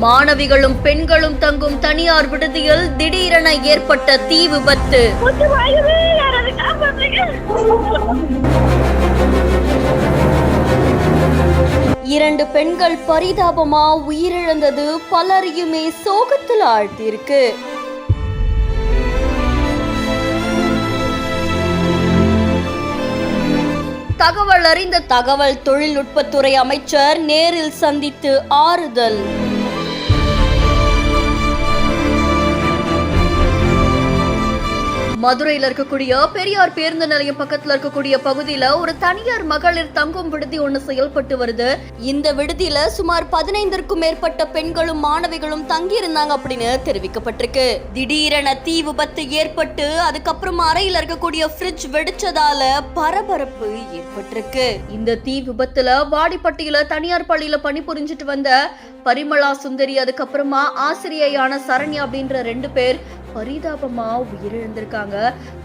மாணவிகளும் பெண்களும் தங்கும் தனியார் விடுதியில் திடீரென ஏற்பட்ட தீ விபத்து. இரண்டு பெண்கள் பரிதாபமா உயிரிழந்தது பலரையுமே சோகத்தில் ஆழ்த்தியிருக்கு. தகவல் அறிந்த தகவல் தொழில்நுட்பத்துறை அமைச்சர் நேரில் சந்தித்து ஆறுதல். மதுரையில் இருக்கக்கூடிய பெரியார் பேருந்து நிலையம் பக்கத்துல இருக்கக்கூடிய பகுதியில ஒரு தனியார் மகளிர் தங்கும் விடுதி ஒண்ணு செயல்பட்டு வருது. இந்த விடுதியில சுமார் 15க்கும் மேற்பட்ட பெண்களும் மாணவிகளும் தங்கி இருந்தாங்க அப்படின்னு தெரிவிக்கப்பட்டிருக்கு. திடீரென தீ விபத்து ஏற்பட்டு அதுக்கப்புறம் அறையில் இருக்கக்கூடிய ஃப்ரிட்ஜ் வெடிச்சதால பரபரப்பு ஏற்பட்டிருக்கு. இந்த தீ விபத்துல வாடிப்பட்டியில தனியார் பள்ளியில பணிபுரிஞ்சிட்டு வந்த பரிமளா சுந்தரி, அதுக்கப்புறமா ஆசிரியையான சரண்யா அப்படின்ற 2 பேர் பரிதாபமா உயிரிழந்திருக்காங்க.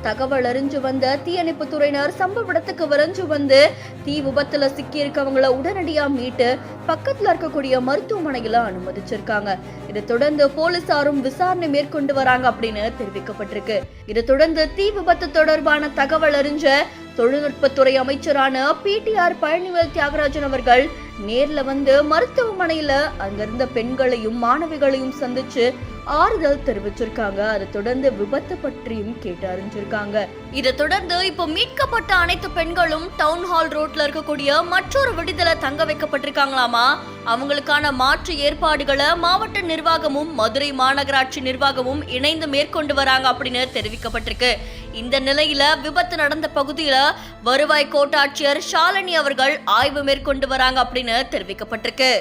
தகவல் அறிஞ்சு வந்த தீயணைப்பு துறையினர் சம்பவ இடத்துக்கு விரைஞ்சு வந்து தீ விபத்துல சிக்கி இருக்கவங்களை உடனடியா மீட்டு பக்கத்துல இருக்கக்கூடிய மருத்துவமனையில அனுமதிச்சிருக்காங்க. இதை தொடர்ந்து போலீசாரும் விசாரணை மேற்கொண்டு வராங்க அப்படின்னு தெரிவிக்கப்பட்டிருக்கு. இதை தொடர்ந்து தீ விபத்து தொடர்பான தகவல் அறிஞ்ச தொழில்நுட்பத்துறை அமைச்சரான PTR பழனிவேல் தியாகராஜன் அவர்கள் நேர்ல வந்து மருத்துவமனையில அங்கிருந்த பெண்களையும் மாணவிகளையும் சந்திச்சு ஆறுதல் தெரிவிச்சிருக்காங்க. அதை தொடர்ந்து விபத்து பற்றியும் கேட்டு அறிஞ்சிருக்காங்க. இதை தொடர்ந்து இப்போ மீட்கப்பட்ட அனைத்து பெண்களும் டவுன் ஹால் ரோட்ல இருக்கக்கூடிய மற்றொரு விடுதலை தங்க வைக்கப்பட்டிருக்காங்களாமா. அவங்களுக்கான மாற்று ஏற்பாடுகளை மாவட்ட நிர்வாகமும் மதுரை மாநகராட்சி நிர்வாகமும் இணைந்து மேற்கொண்டு வராங்க அப்படின்னு தெரிவிக்கப்பட்டிருக்கு. இந்த நிலையில விபத்து நடந்த பகுதியில வருவாய் கோட்டாட்சியர் ஷாலினி அவர்கள் ஆய்வு மேற்கொண்டு வராங்க அப்படின்னு தெரிவிக்கப்பட்டிருக்கு.